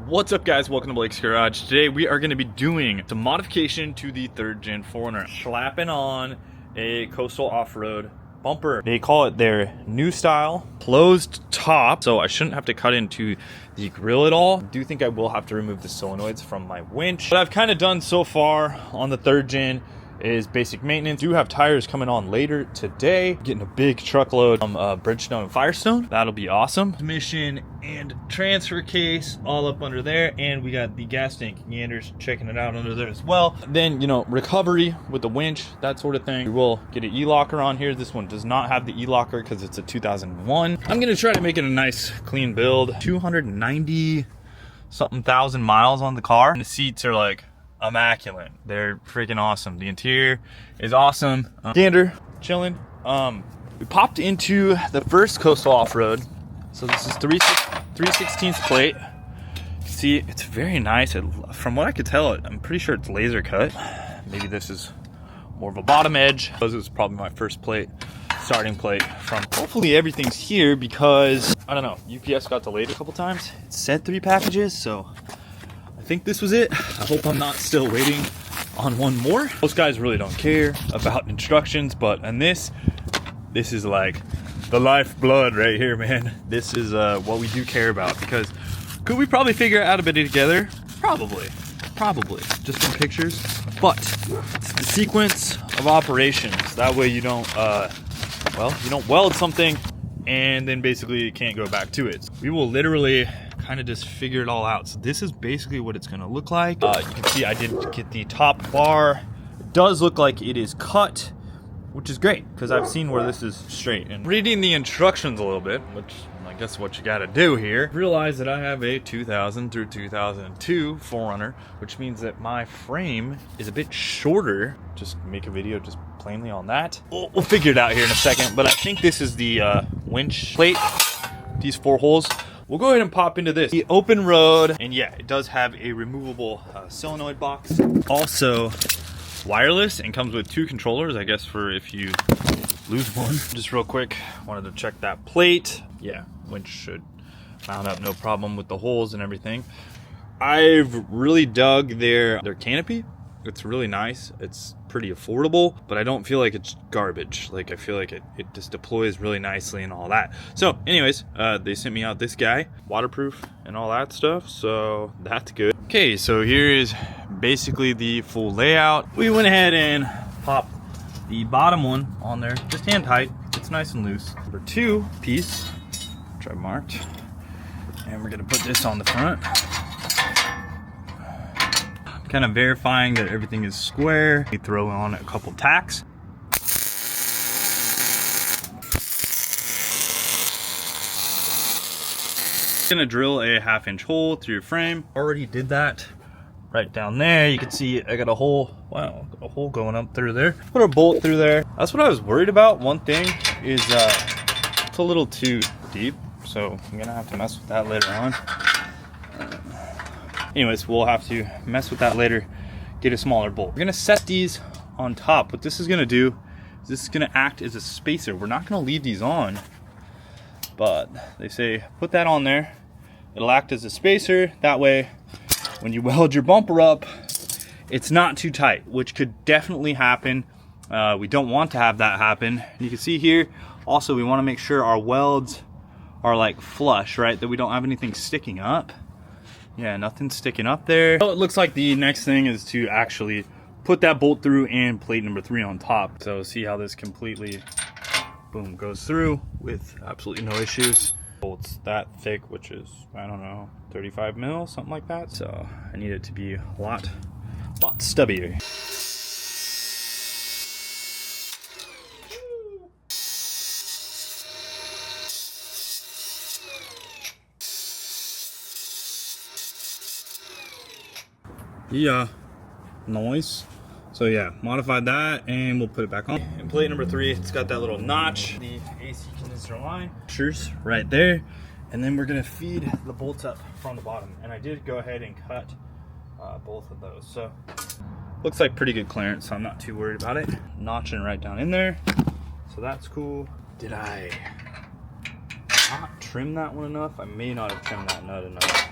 What's up, guys? Welcome to Blake's Garage. Today we are going to be doing some modification to the 3rd gen 4Runner, slapping on a Coastal Offroad bumper. They call it their new style closed top, so I shouldn't have to cut into the grill at all. I do think I will have to remove the solenoids from my winch. What I've kind of done so far on the 3rd gen is basic maintenance. Do have tires coming on later today. Getting a big truckload from Bridgestone and Firestone. That'll be awesome. Transmission and transfer case all up under there, and we got the gas tank Yander's checking it out under there as well. Then, you know, recovery with the winch, that sort of thing. We will get an e-locker on here. This one does not have the e-locker because it's a 2001. I'm gonna try to make it a nice clean build. 290 something thousand miles on the car, and the seats are like immaculate. They're freaking awesome. The interior is awesome. Gander chilling. We popped into the first Coastal Offroad, so this is 3/16 plate. See, it's very nice. From what I could tell, I'm pretty sure it's laser cut. Maybe this is more of a bottom edge. This is probably my first plate, starting plate from. Hopefully everything's here because I don't know, UPS got delayed a couple times. It said 3 packages, so I think this was it. I hope I'm not still waiting on one more. Most guys really don't care about instructions, but in this is like the lifeblood right here, man. This is what we do care about, because could we probably figure out a bit together? Probably, just from pictures. But it's the sequence of operations. That way you don't, you don't weld something and then basically you can't go back to it. We will literally kind of just figure it all out. So this is basically what it's gonna look like. You can see I did get the top bar. It does look like it is cut, which is great because I've seen where this is straight. And reading the instructions a little bit, which I guess what you gotta do here, realize that I have a 2000 through 2002 4Runner, which means that my frame is a bit shorter. Just make a video just plainly on that. We'll figure it out here in a second, but I think this is the winch plate, these 4 holes. We'll go ahead and pop into this. The open road, and yeah, it does have a removable solenoid box. Also wireless, and comes with 2 controllers, I guess, for if you lose one. Just real quick, wanted to check that plate. Yeah, winch should mount up no problem with the holes and everything. I've really dug their canopy. It's really nice. It's pretty affordable, but I don't feel like it's garbage. Like, I feel like it just deploys really nicely and all that. So anyways, they sent me out this guy, waterproof and all that stuff, so that's good. Okay, so here is basically the full layout. We went ahead and popped the bottom one on there, just hand tight. It's nice and loose. Number 2 piece, which I marked, and we're gonna put this on the front. Kind of verifying that everything is square. We throw on a couple tacks. Gonna drill a 1/2-inch hole through your frame. Already did that right down there. You can see I got a hole. Wow, got a hole going up through there. Put a bolt through there. That's what I was worried about. One thing is it's a little too deep, so I'm gonna have to mess with that later on. Anyways, we'll have to mess with that later, get a smaller bolt. We're gonna set these on top. What this is gonna do is this is gonna act as a spacer. We're not gonna leave these on, but they say put that on there. It'll act as a spacer. That way, when you weld your bumper up, it's not too tight, which could definitely happen. We don't want to have that happen. You can see here, also we wanna make sure our welds are like flush, right? That we don't have anything sticking up. Yeah, nothing sticking up there. So it looks like the next thing is to actually put that bolt through and plate number 3 on top. So see how this completely, boom, goes through with absolutely no issues. Bolts that thick, which is, I don't know, 35 mil, something like that. So I need it to be a lot stubbier. Yeah, nice. So yeah, modified that and we'll put it back on. And plate number 3, it's got that little notch, the AC condenser line, right there. And then we're gonna feed the bolts up from the bottom. And I did go ahead and cut both of those. So looks like pretty good clearance, so I'm not too worried about it. Notching right down in there, so that's cool. Did I not trim that one enough? I may not have trimmed that nut enough.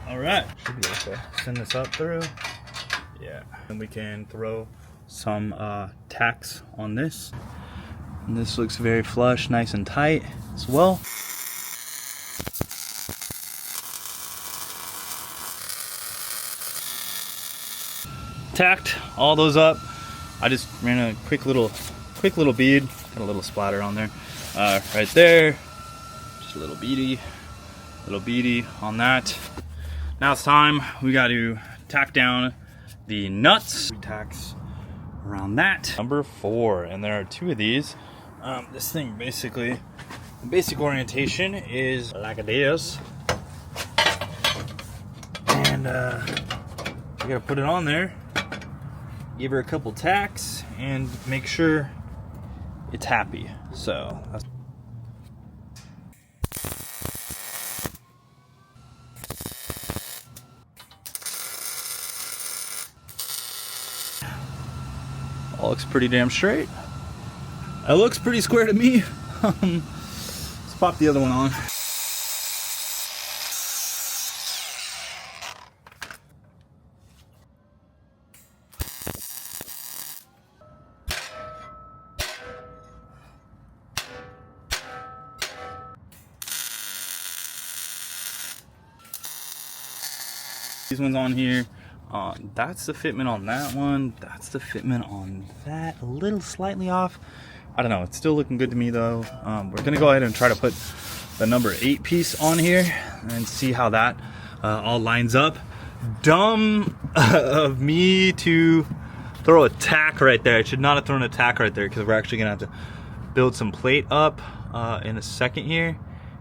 All right, should be okay. Send this up through. Yeah, and we can throw some tacks on this. And this looks very flush, nice and tight as well. Tacked all those up. I just ran a quick little bead. Got a little splatter on there, right there. Just a little beady on that. Now it's time. We got to tack down the nuts. Tacks around that. Number 4, and there are 2 of these. This thing basically, the basic orientation is like it is, and you gotta put it on there. Give her a couple tacks and make sure it's happy. So that's all looks pretty damn straight. It looks pretty square to me. Let's pop the other one on. These ones on here. That's the fitment on that one. That's the fitment on that. A little slightly off. I don't know. It's still looking good to me though. We're gonna go ahead and try to put the number 8 piece on here and see how that all lines up. Dumb of me to throw a tack right there. I should not have thrown a tack right there because we're actually gonna have to build some plate up in a second here.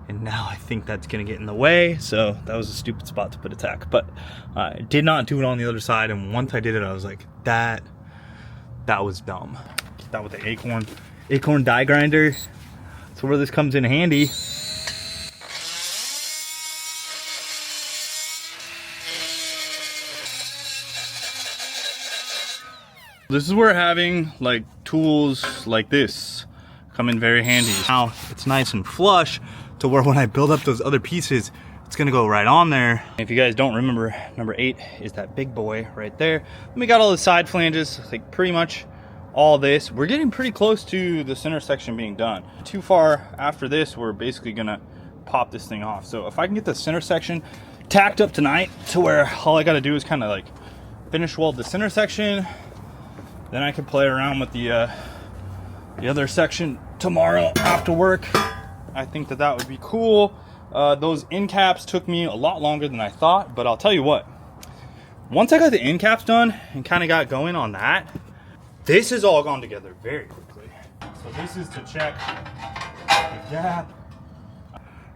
And now I think that's gonna get in the way. So that was a stupid spot to put a tack. But I did not do it on the other side. And once I did it, I was like, that was dumb. Get that with the acorn die grinder. That's where this comes in handy. This is where having like tools like this come in very handy. Now it's nice and flush to where when I build up those other pieces, it's gonna go right on there. If you guys don't remember, number 8 is that big boy right there. And we got all the side flanges, like pretty much all this. We're getting pretty close to the center section being done. Too far after this, we're basically gonna pop this thing off. So if I can get the center section tacked up tonight to where all I gotta do is kind of like finish weld the center section, then I can play around with the other section tomorrow after work. I think that would be cool. Those end caps took me a lot longer than I thought, but I'll tell you what, once I got the end caps done and kind of got going on that, this has all gone together very quickly. So this is to check the gap.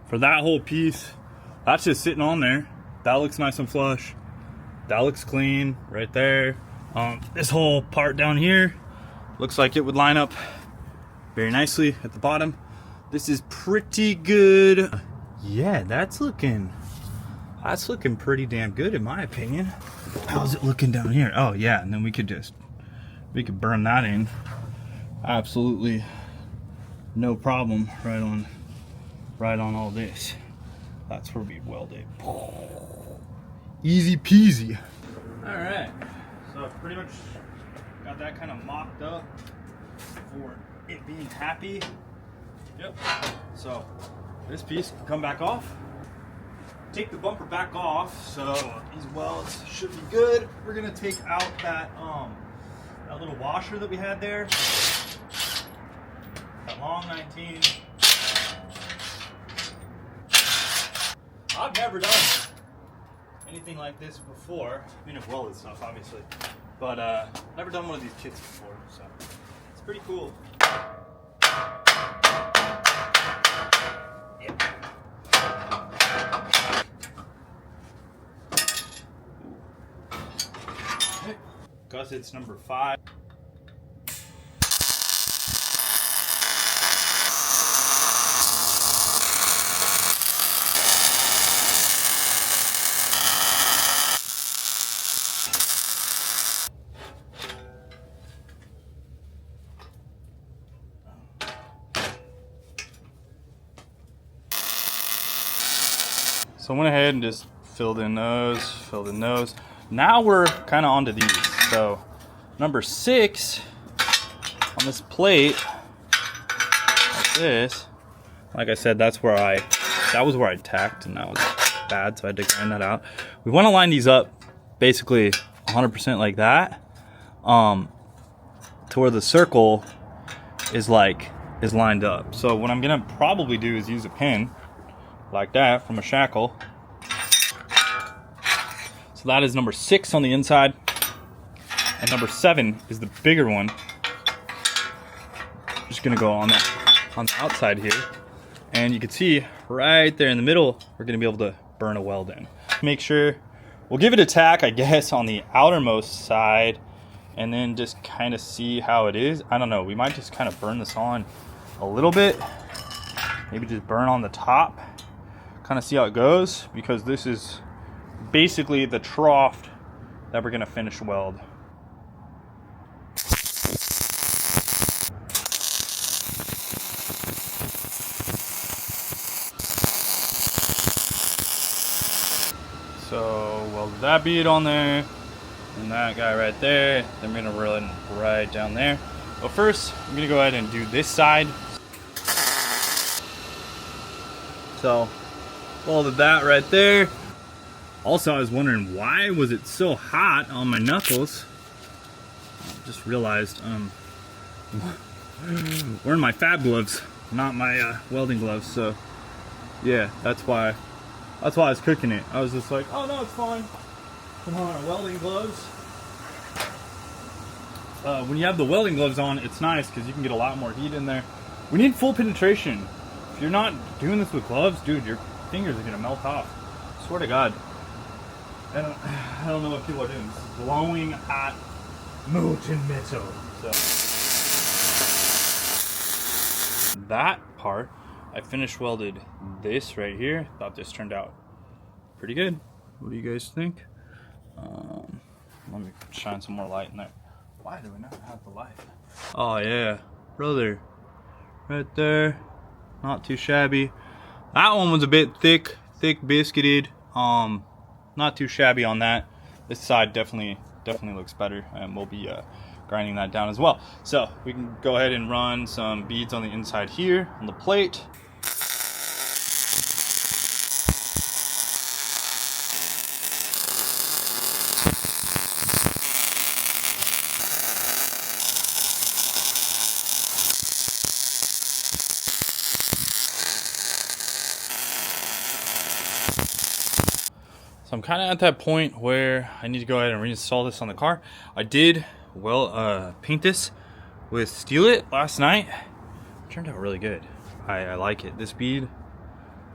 For that whole piece, that's just sitting on there. That looks nice and flush. That looks clean right there. This whole part down here looks like it would line up very nicely at the bottom. This is pretty good. Yeah, that's looking pretty damn good in my opinion. How's it looking down here? Oh yeah, and then we could burn that in. Absolutely no problem. Right on all this. That's where we weld it. Easy peasy. All right, so I've pretty much got that kind of mocked up for it being happy. Yep. So this piece can come back off. Take the bumper back off, so these welds should be good. We're gonna take out that little washer that we had there. That long 19. I've never done anything like this before. I mean, I've welded stuff, obviously, but never done one of these kits before, so it's pretty cool. Gussets number 5. So I went ahead and just filled in those. Now we're kind of onto these. So number 6 on this plate, like this. Like I said, that was where I tacked, and that was bad, so I had to grind that out. We want to line these up basically 100% like that, to where the circle is lined up. So what I'm gonna probably do is use a pin like that from a shackle. So that is number 6 on the inside, and number 7 is the bigger one. Just gonna go on the outside here, and you can see right there in the middle, we're gonna be able to burn a weld in. Make sure we'll give it a tack, I guess, on the outermost side, and then just kind of see how it is. I don't know, we might just kind of burn this on a little bit, maybe just burn on the top, kind of see how it goes, because this is basically the trough that we're gonna finish weld. So weld that bead on there, and that guy right there. Then we're gonna run right down there. But first, I'm gonna go ahead and do this side. So welded that right there. Also, I was wondering, why was it so hot on my knuckles? I just realized wearing my fab gloves, not my welding gloves. So yeah, that's why I was cooking it. I was just like, oh no, it's fine. Put on our welding gloves. When you have the welding gloves on, it's nice because you can get a lot more heat in there. We need full penetration. If you're not doing this with gloves, dude, your fingers are gonna melt off. Swear to God. I don't know what people are doing. This is glowing hot molten metal. So that part, I finished welded this right here. Thought this turned out pretty good. What do you guys think? Let me shine some more light in there. Why do we not have the light? Oh yeah, brother, right there. Not too shabby. That one was a bit thick biscuited. Not too shabby on that. This side definitely looks better, and we'll be grinding that down as well. So we can go ahead and run some beads on the inside here on the plate. So I'm kind of at that point where I need to go ahead and reinstall this on the car. I did paint this with Steel It last night. It turned out really good. I like it. This bead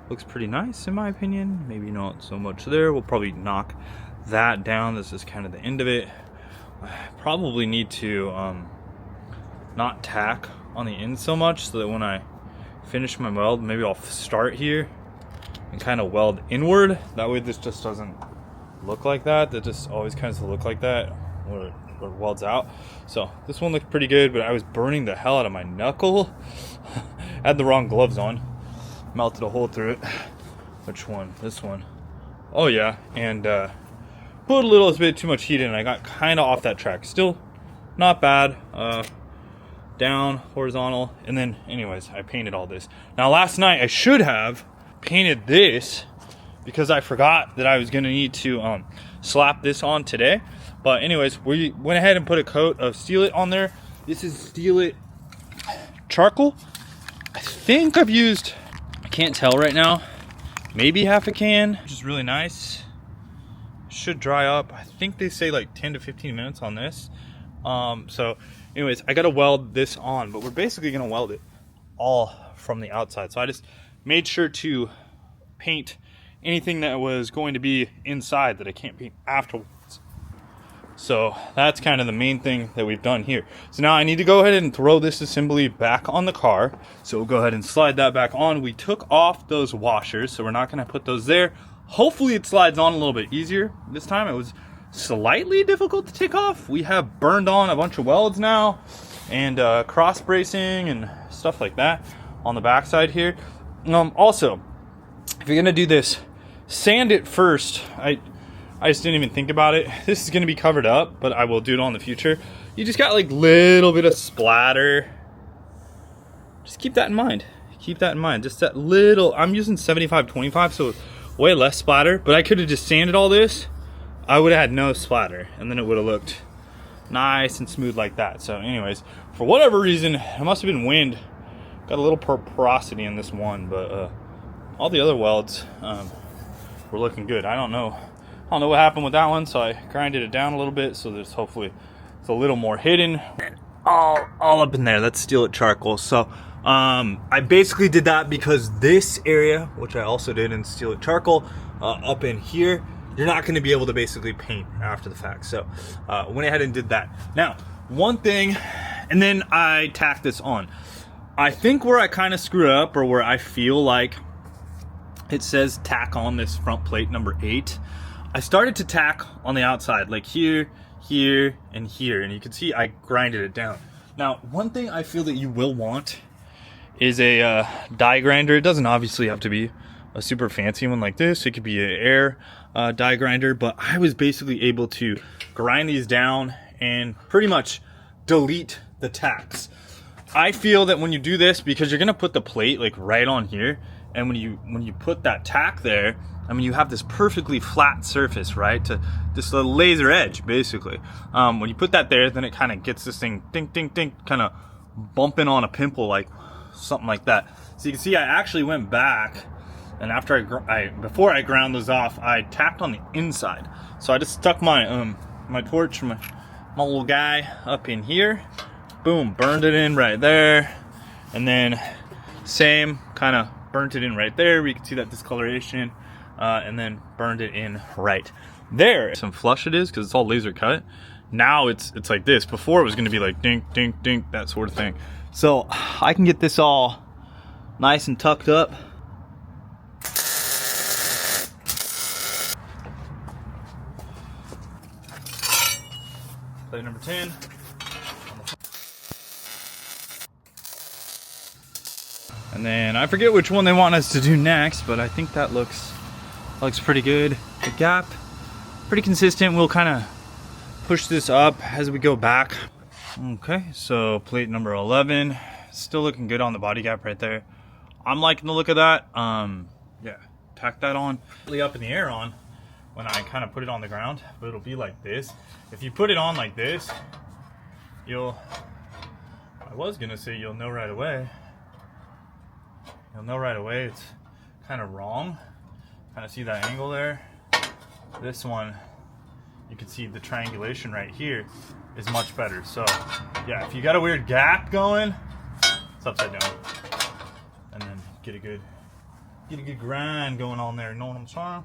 looks pretty nice in my opinion. Maybe not so much there. We'll probably knock that down. This is kind of the end of it. I probably need to not tack on the end so much, so that when I finish my weld, maybe I'll start here and kind of weld inward. That way this just doesn't look like that. That just always kind of look like that where it welds out. So this one looked pretty good, but I was burning the hell out of my knuckle. I had the wrong gloves on. Melted a hole through it. Which one? This one. Oh yeah, and put a little bit too much heat in. I got kind of off that track. Still not bad. Down, horizontal, and then anyways, I painted all this. Now last night I should have painted this because I forgot that I was gonna need to slap this on today. But anyways, we went ahead and put a coat of Steel It on there. This is Steel It charcoal. I think I've used, I can't tell right now, maybe half a can, which is really nice. Should dry up. I think they say like 10 to 15 minutes on this. So anyways, I gotta weld this on, but we're basically gonna weld it all from the outside. So I just made sure to paint anything that was going to be inside that I can't paint afterwards. So that's kind of the main thing that we've done here. So now I need to go ahead and throw this assembly back on the car. So we'll go ahead and slide that back on. We took off those washers, so we're not gonna put those there. Hopefully it slides on a little bit easier. This time it was slightly difficult to take off. We have burned on a bunch of welds now, and cross bracing and stuff like that on the backside here. Also, if you're gonna do this sand it first. I just didn't even think about it. This is gonna be covered up, but I will do it on the future. You just got like little bit of splatter. Just keep that in mind. Keep that in mind. Just that little, I'm using 75-25, so way less splatter, but I could have just sanded all this. I would have had no splatter, and then it would have looked nice and smooth like that. So anyways, for whatever reason, it must have been wind. Got a little porosity in this one, but all the other welds were looking good. I don't know what happened with that one, so I grinded it down a little bit, so there's hopefully it's a little more hidden. All up in there. That's steel at charcoal. So I basically did that because this area, which I also did in steel at charcoal, up in here, you're not going to be able to basically paint after the fact. So went ahead and did that. Now, one thing, and then I tacked this on. I think where I kind of screwed up, or where I feel like it says tack on this front plate number 8, I started to tack on the outside, like here, here, and here, and you can see I grinded it down. Now, one thing I feel that you will want is a die grinder. It doesn't obviously have to be a super fancy one like this. It could be an air die grinder, but I was basically able to grind these down and pretty much delete the tacks. I feel that when you do this, because you're gonna put the plate like right on here, and when you put that tack there, I mean, you have this perfectly flat surface, right? To just a laser edge, basically. When you put that there, then it kind of gets this thing, ding, ding, ding, kind of bumping on a pimple, like something like that. So you can see I actually went back, and after before I ground those off, I tacked on the inside. So I just stuck my my torch, my little guy up in here. Boom, burned it in right there, and then same kind of burnt it in right there. We can see that discoloration, and then burned it in right there. Some flush it is because it's all laser cut. Now it's like this. Before it was going to be like dink, dink, dink, that sort of thing. So I can get this all nice and tucked up. Plate number 10. And then I forget which one they want us to do next, but I think that looks pretty good. The gap, pretty consistent. We'll kind of push this up as we go back. Okay, so plate number 11, still looking good on the body gap right there. I'm liking the look of that. Yeah, tack that on. Really up in the air on when I kind of put it on the ground, but it'll be like this. If you put it on like this, I was gonna say you'll know right away. You'll know right away it's kind of wrong. Kind of see that angle there? This one, you can see the triangulation right here is much better. So yeah, if you got a weird gap going, it's upside down. And then get a good grind going on there, you know what I'm saying?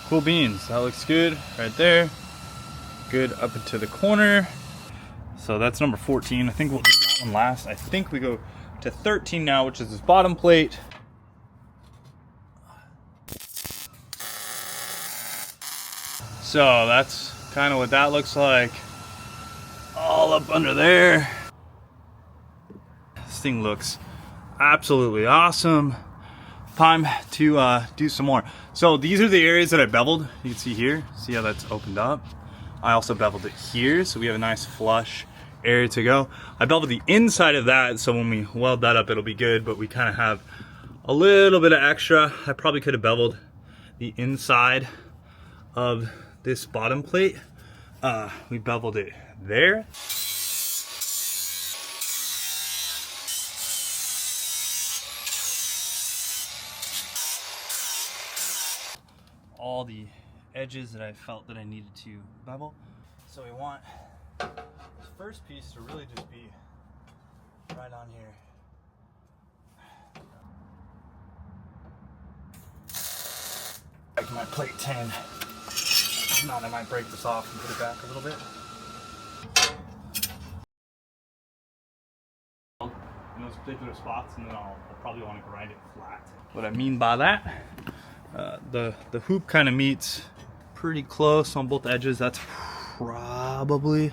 Cool beans, that looks good right there. Good up into the corner. So that's number 14. I think we'll do that one last. I think we go to 13 now, which is this bottom plate. So that's kind of what that looks like. All up under there. This thing looks absolutely awesome. Time to do some more. So these are the areas that I beveled. You can see here. See how that's opened up? I also beveled it here, so we have a nice flush area to go. I beveled the inside of that, so when we weld that up, it'll be good, but we kind of have a little bit of extra. I probably could have beveled the inside of this bottom plate. We beveled it there. All the edges that I felt that I needed to bevel. So we want this first piece to really just be right on here. Back to my plate 10. If not, I might break this off and put it back a little bit. In those particular spots, and then I'll probably want to grind it flat. What I mean by that, the hoop kind of meets pretty close on both edges. That's probably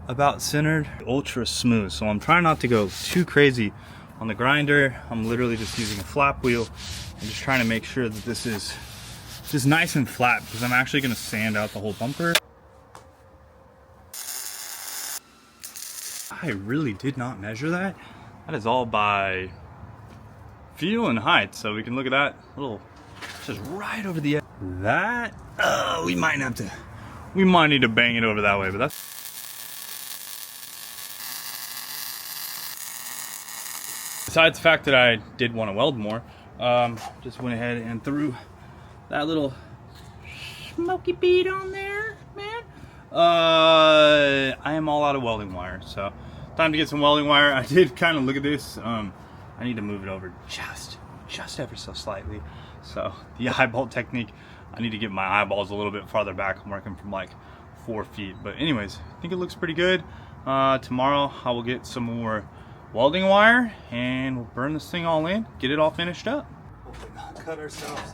about centered, ultra smooth. So I'm trying not to go too crazy on the grinder. I'm literally just using a flap wheel. I'm just trying to make sure that this is just nice and flat, because I'm actually going to sand out the whole bumper. I really did not measure that. That is all by feel and height. So we can look at that little, just right over the edge. That, we might need to bang it over that way, but that's. Besides the fact that I did want to weld more, just went ahead and threw that little smoky bead on there, man. I am all out of welding wire, so time to get some welding wire. I did kind of look at this. I need to move it over just ever so slightly. So the eyeball technique, I need to get my eyeballs a little bit farther back. I'm working from like 4 feet, but anyways, I think it looks pretty good. Tomorrow I will get some more welding wire and we'll burn this thing all in, get it all finished up. Hopefully not cut ourselves.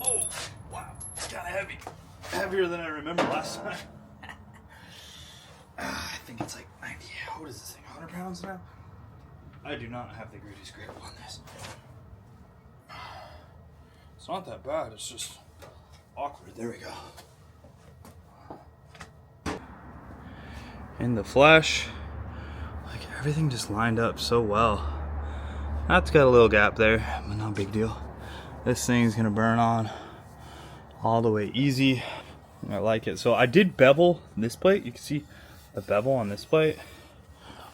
Oh wow, it's kind of heavy, heavier than I remember last time. I think it's like 90, what is this thing, 100 pounds now? I do not have the greatest grip on this. It's not that bad, it's just awkward. There we go. In the flesh, like everything just lined up so well. That's got a little gap there, but no big deal. This thing's gonna burn on all the way easy. I like it. So I did bevel this plate. You can see the bevel on this plate.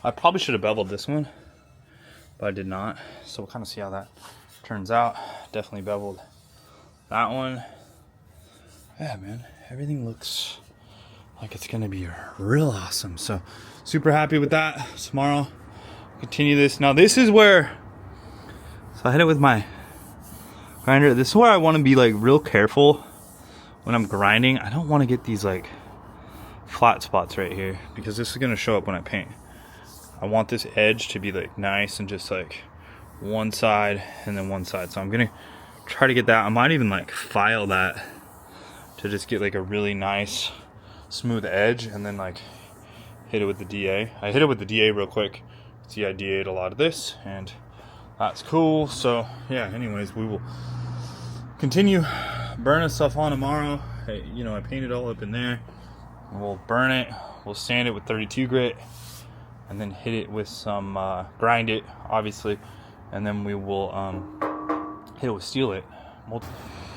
I probably should have beveled this one, but I did not. So we'll kind of see how that turns out. Definitely beveled that one. Yeah, man, everything looks like it's gonna be real awesome. So super happy with that. Tomorrow continue this. Now this is where, so I hit it with my grinder. This is where I want to be like real careful when I'm grinding. I don't want to get these like flat spots right here, because this is going to show up when I paint. I want this edge to be like nice and just like one side and then one side. So I'm going to try to get that. I might even like file that to just get like a really nice smooth edge, and then like hit it with the DA. I hit it with the DA real quick. See, I DA'd a lot of this, and that's cool. So yeah, anyways, we will continue burning stuff on tomorrow. Hey, you know, I painted all up in there. We'll burn it, we'll sand it with 32 grit, and then hit it with some grind it, obviously, and then we will hit it with steel it.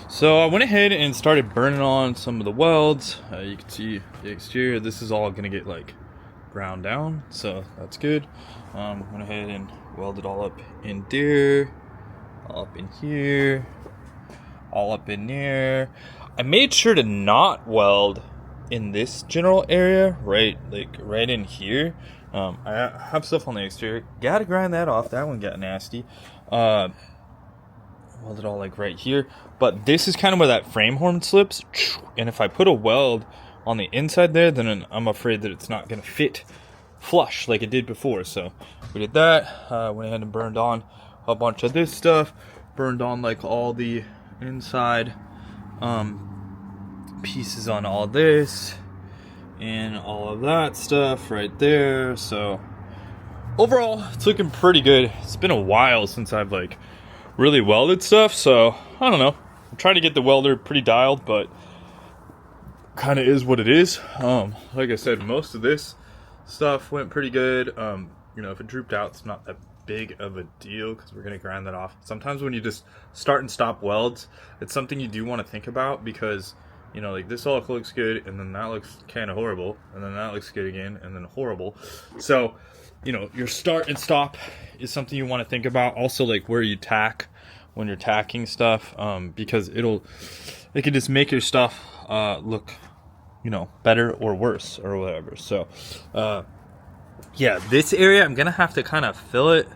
So I went ahead and started burning on some of the welds. You can see the exterior. This is all gonna get like ground down, so that's good. Went ahead and welded all up in there, all up in here, all up in there. I made sure to not weld in this general area, right in here. I have stuff on the exterior. Gotta grind that off. That one got nasty. Welded all like right here. But this is kind of where that frame horn slips. And if I put a weld on the inside there, then I'm afraid that it's not gonna fit flush like it did before. So we did that. Went ahead and burned on a bunch of this stuff. Burned on like all the inside pieces on all this and all of that stuff right there. So overall, it's looking pretty good. It's been a while since I've like really welded stuff, so I don't know. I'm trying to get the welder pretty dialed, but kind of is what it is. Like I said, most of this stuff went pretty good. You know, if it drooped out, it's not that big of a deal because we're gonna grind that off. Sometimes when you just start and stop welds, it's something you do want to think about, because you know, like this all looks good, and then that looks kind of horrible, and then that looks good again, and then horrible. So, you know, your start and stop is something you want to think about. Also, like where you tack when you're tacking stuff, because it can just make your stuff look, you know, better or worse or whatever. So, yeah, this area I'm gonna have to kind of fill it.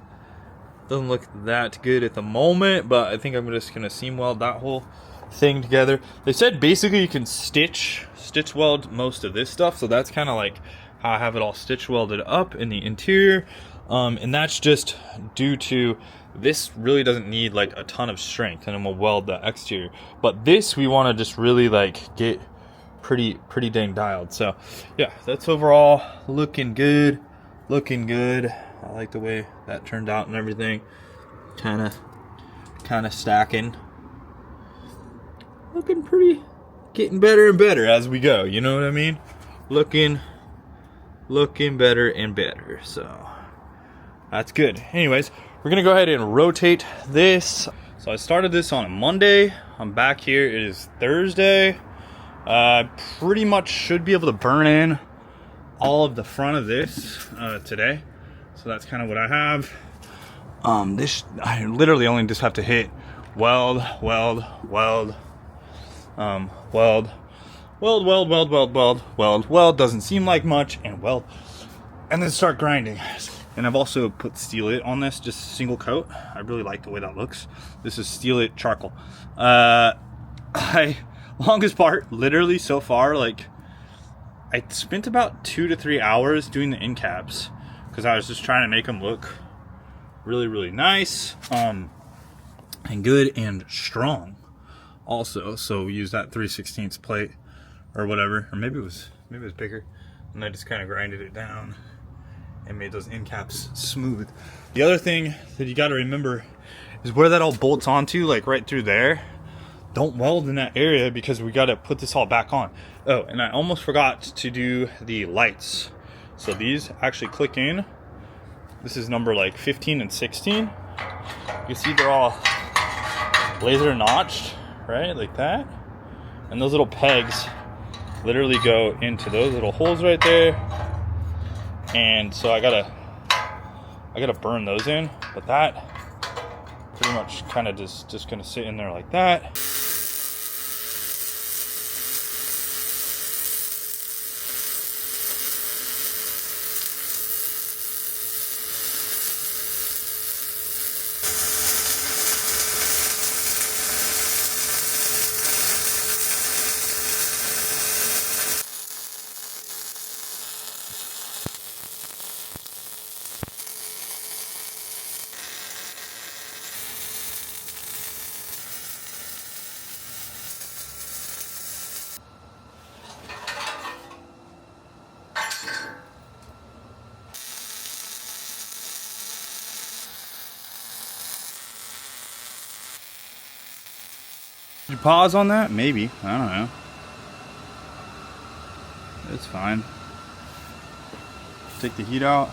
Doesn't look that good at the moment, but I think I'm just gonna seam weld that whole thing together. They said basically you can stitch weld most of this stuff, so that's kind of like how I have it all stitch welded up in the interior, and that's just due to this really doesn't need like a ton of strength, and then we'll weld the exterior. But this we want to just really like get pretty dang dialed. So yeah, that's overall looking good. I like the way that turned out and everything. Kind of stacking. Looking pretty, getting better and better as we go. You know what I mean? Looking better and better. So that's good. Anyways, we're gonna go ahead and rotate this. So I started this on a Monday. I'm back here. It is Thursday. Pretty much should be able to burn in all of the front of this today. So that's kind of what I have. I literally only just have to hit weld, weld, doesn't seem like much, and weld, and then start grinding. And I've also put steel it on this, just single coat. I really like the way that looks. This is steel it charcoal. Longest part, literally so far, like I spent about 2 to 3 hours doing the end caps because I was just trying to make them look really nice, and good and strong also. So we used that 3/16 plate or whatever, or maybe it was bigger, and I just kind of grinded it down and made those end caps smooth. The other thing that you got to remember is where that all bolts onto, like right through there. Don't weld in that area because we got to put this all back on. Oh, and I almost forgot to do the lights. So these actually click in. This is number like 15 and 16. You see they're all laser notched, right? Like that. And those little pegs literally go into those little holes right there. And so I gotta burn those in, but that pretty much kind of just gonna sit in there like that. Did you pause on that? Maybe. I don't know. It's fine. Take the heat out.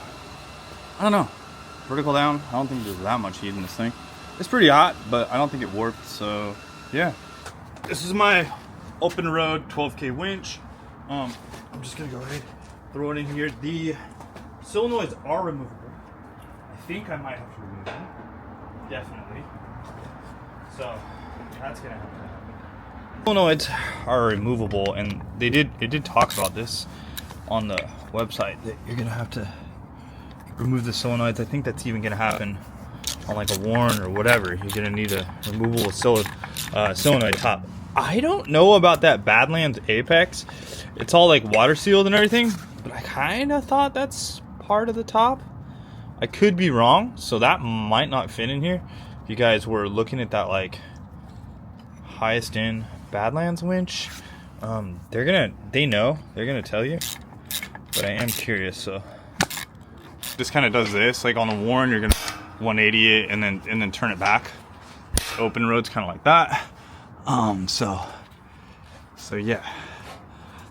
I don't know. Vertical down. I don't think there's that much heat in this thing. It's pretty hot, but I don't think it warped, so yeah. This is my open road 12K winch. I'm just gonna go ahead, throw it in here. The solenoids are removable. I think I might have to remove them. Definitely. So that's gonna happen. Solenoids are removable, and it did talk about this on the website that you're gonna have to remove the solenoids. I think that's even gonna happen on like a Warren or whatever. You're gonna need a removable solenoid top. I don't know about that Badlands Apex. It's all like water sealed and everything, but I kind of thought that's part of the top. I could be wrong, so that might not fit in here. If you guys were looking at that like highest end Badlands winch, they're gonna tell you, but I am curious. So this kind of does this, like on the Warren you're gonna 180 it and then turn it back. Open road's kind of like that. So yeah,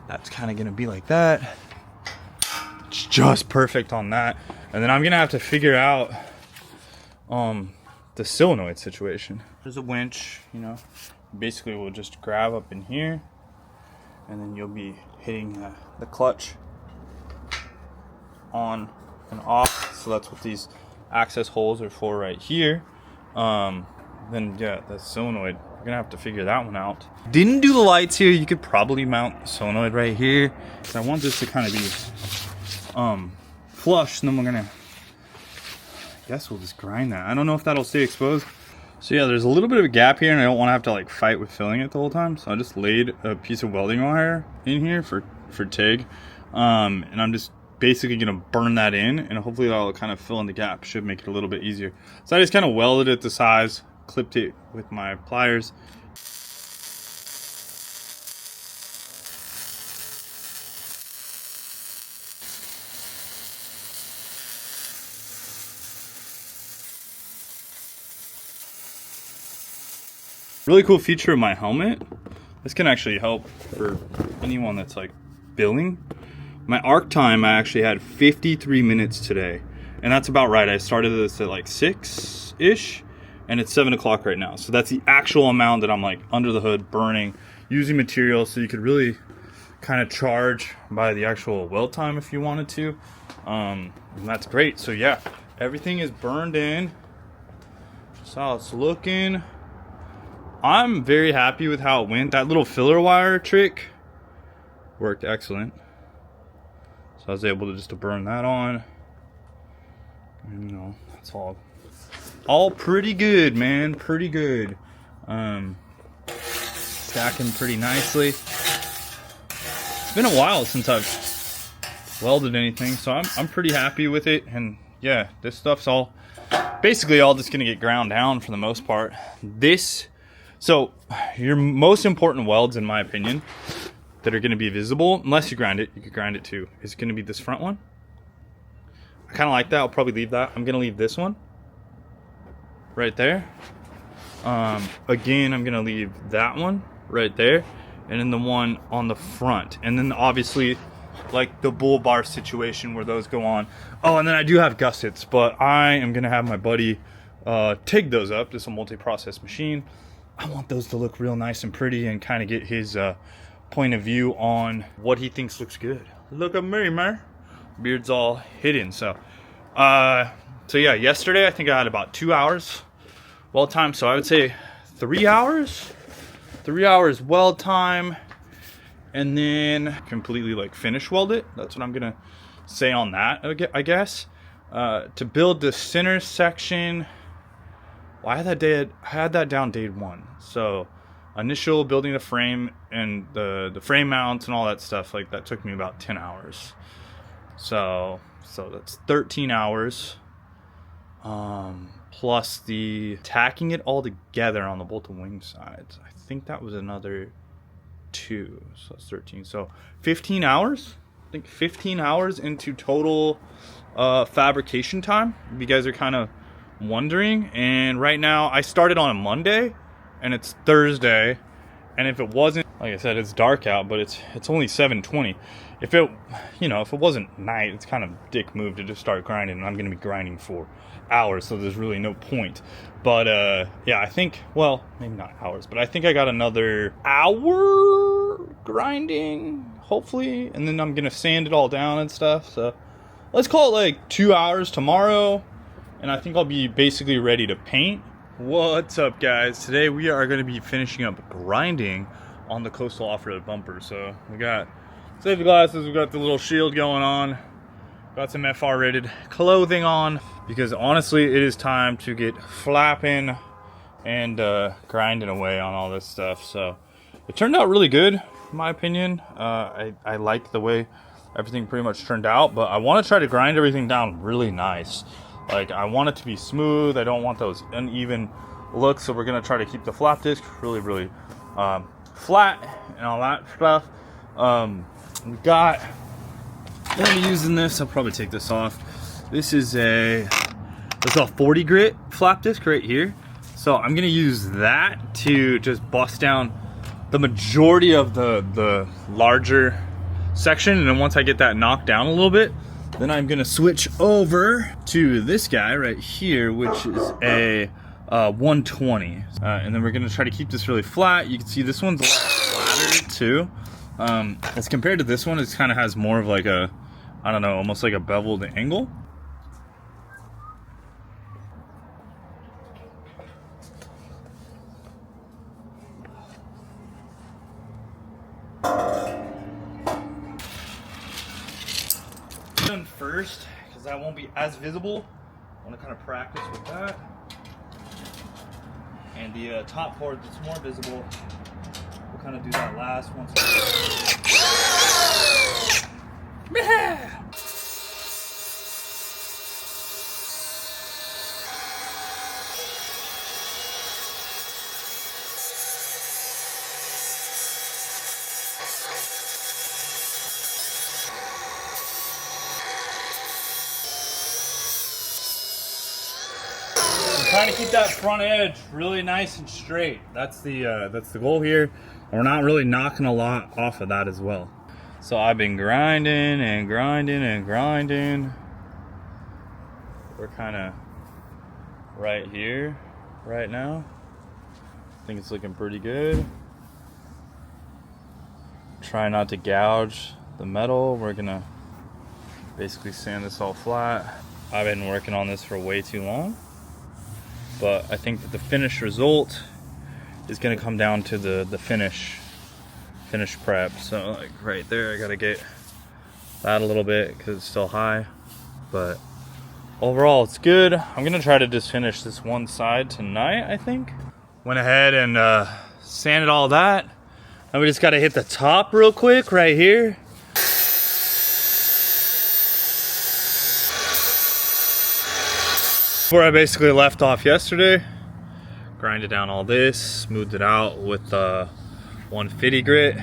that's kind of gonna be like that. It's just perfect on that. And then I'm gonna have to figure out the solenoid situation. There's a winch, you know, basically we'll just grab up in here, and then you'll be hitting the clutch on and off. So that's what these access holes are for right here. Then yeah, the solenoid, we're gonna have to figure that one out. Didn't do the lights here. You could probably mount the solenoid right here. So I want this to kind of be flush, and then we're gonna, I guess we'll just grind that. I don't know if that'll stay exposed. So yeah, there's a little bit of a gap here, and I don't want to have to like fight with filling it the whole time. So I just laid a piece of welding wire in here for TIG, and I'm just basically gonna burn that in, and hopefully that'll kind of fill in the gap. Should make it a little bit easier. So I just kind of welded it to size, clipped it with my pliers. Really cool feature of my helmet. This can actually help for anyone that's like building. My arc time, I actually had 53 minutes today. And that's about right. I started this at like 6-ish and it's 7 o'clock right now. So that's the actual amount that I'm like under the hood burning, using materials. So you could really kind of charge by the actual weld time if you wanted to. And that's great. So yeah, everything is burned in. That's how it's looking. I'm very happy with how it went. That little filler wire trick worked excellent. So I was able to just burn that on. And, you know, that's all pretty good, man. Pretty good. Stacking pretty nicely. It's been a while since I've welded anything, so I'm pretty happy with it. And yeah, this stuff's all basically all just gonna get ground down for the most part. So your most important welds, in my opinion, that are gonna be visible, unless you grind it, you could grind it too, is gonna be this front one. I kinda like that. I'll probably leave that. I'm gonna leave this one right there. Again, I'm gonna leave that one right there, and then the one on the front, and then obviously like the bull bar situation where those go on. Oh, and then I do have gussets, but I am gonna have my buddy TIG those up. This is a multi-process machine. I want those to look real nice and pretty and kind of get his point of view on what he thinks looks good. Look at me, man. Beard's all hidden. So yeah, yesterday I think I had about 2 hours weld time. So I would say 3 hours. 3 hours weld time, and then completely like finish weld it. That's what I'm gonna say on that, I guess. To build the center section, well, I had that down day one. So initial building the frame and the frame mounts and all that stuff, like that took me about 10 hours. So that's 13 hours. Plus the tacking it all together on the bolt and wing sides. I think that was another 2, so that's 13. So 15 hours. I think 15 hours into total fabrication time, if you guys are kind of wondering. And right now I started on a Monday and it's Thursday, and if it wasn't, like I said, it's dark out, but it's only 7:20. If it wasn't night, it's kind of dick move to just start grinding, and I'm gonna be grinding for hours, so there's really no point. But yeah, I think, well, maybe not hours, but I think I got another hour grinding, hopefully, and then I'm gonna sand it all down and stuff. So let's call it like 2 hours tomorrow, and I think I'll be basically ready to paint. What's up, guys? Today we are going to be finishing up grinding on the Coastal Offroad bumper. So we got safety glasses, we got the little shield going on, got some FR rated clothing on, because honestly it is time to get flapping and grinding away on all this stuff. So it turned out really good, in my opinion. I like the way everything pretty much turned out, but I want to try to grind everything down really nice. Like, I want it to be smooth. I don't want those uneven looks, so we're gonna try to keep the flap disc really flat and all that stuff. We got, I'm gonna be using this. I'll probably take this off. This is a 40 grit flap disc right here. So I'm gonna use that to just bust down the majority of the larger section, and then once I get that knocked down a little bit, then I'm gonna switch over to this guy right here, which is a 120. And then we're gonna try to keep this really flat. You can see this one's a lot flatter too. As compared to this one, it kind of has more of like a, I don't know, almost like a beveled angle. Done first, because that won't be as visible. I want to kind of practice with that. And the top part that's more visible, we'll kind of do that last once. trying to keep that front edge really nice and straight. That's the goal here. And we're not really knocking a lot off of that as well. So I've been grinding and grinding and grinding. We're kind of right here right now. I think it's looking pretty good. Try not to gouge the metal. We're gonna basically sand this all flat. I've been working on this for way too long, but I think that the finished result is gonna come down to the finish prep. So like right there, I gotta get that a little bit because it's still high, but overall it's good. I'm gonna try to just finish this one side tonight, I think. Went ahead and sanded all that. Now we just gotta hit the top real quick right here. Where I basically left off yesterday. Grinded down all this, smoothed it out with 150 grit.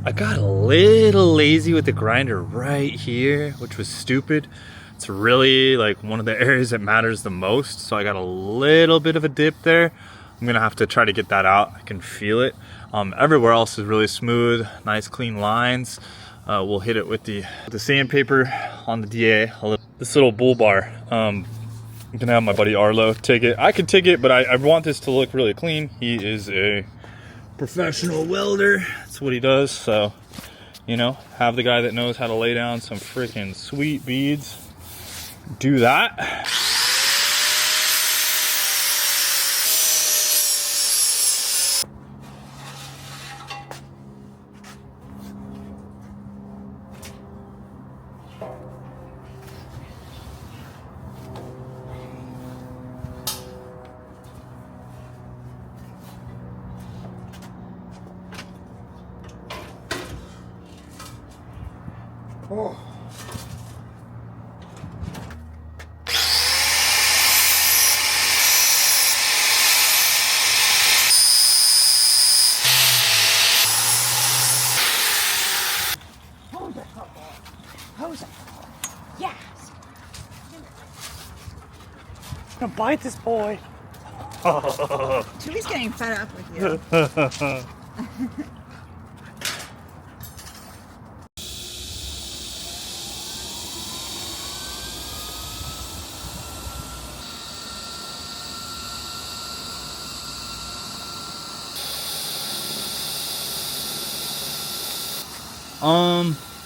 I got a little lazy with the grinder right here, which was stupid. It's really like one of the areas that matters the most. So I got a little bit of a dip there. I'm gonna have to try to get that out. I can feel it. Everywhere else is really smooth, nice clean lines. We'll hit it with the sandpaper on the DA. This little bull bar. I'm gonna have my buddy Arlo take it. I could take it, but I want this to look really clean. He is a professional welder. That's what he does. So, you know, have the guy that knows how to lay down some freaking sweet beads do that. Oh. Hold it. Hold it. Yes. I'm gonna bite this boy. Chili's getting fed up with you.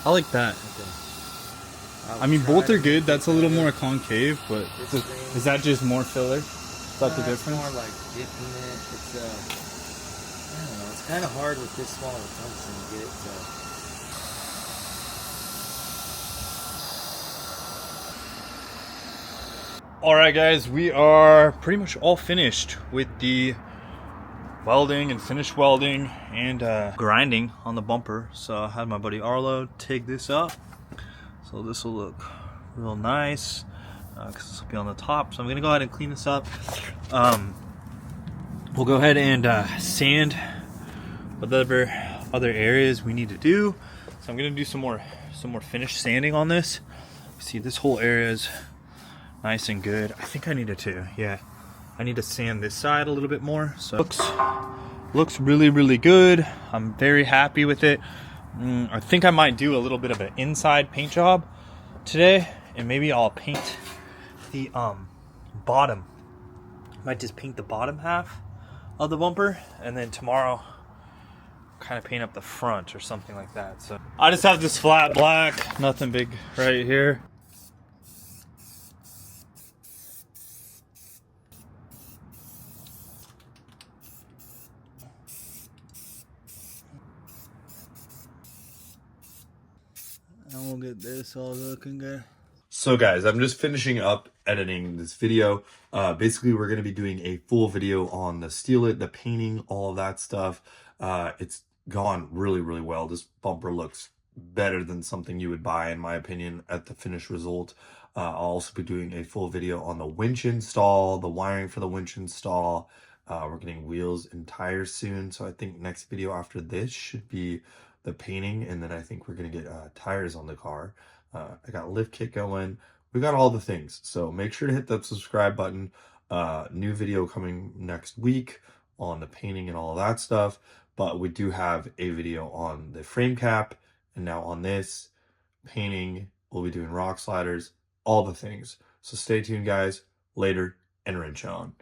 I like that. Okay. I mean, both are good. That's a little more concave, but is that just more filler? Is that the difference? It's more like dipping it. It's I don't know. It's kind of hard with this small of a tungsten to get it to. Alright guys, we are pretty much all finished with the welding and finish welding and grinding on the bumper. So I had my buddy Arlo take this up. So this will look real nice because this will be on the top. So I'm gonna go ahead and clean this up. We'll go ahead and sand whatever other areas we need to do. So I'm gonna do some more finish sanding on this. See, this whole area is nice and good. I think I needed to, yeah. I need to sand this side a little bit more. So looks really, really good. I'm very happy with it. I think I might do a little bit of an inside paint job today, and maybe I'll paint the bottom. Might just paint the bottom half of the bumper, and then tomorrow kind of paint up the front or something like that. So I just have this flat black, nothing big right here. And we'll get this all looking good. So guys, I'm just finishing up editing this video. Basically, we're going to be doing a full video on the steellet, the painting, all of that stuff. It's gone really, really well. This bumper looks better than something you would buy, in my opinion, at the finished result. I'll also be doing a full video on the winch install, the wiring for the winch install. We're getting wheels and tires soon. So I think next video after this should be the painting, and then I think we're gonna get tires on the car. I got a lift kit going. We got all the things, so make sure to hit that subscribe button. New video coming next week on the painting and all of that stuff. But we do have a video on the frame cap, and now on this painting, we'll be doing rock sliders, all the things. So stay tuned, guys. Later, and wrench on.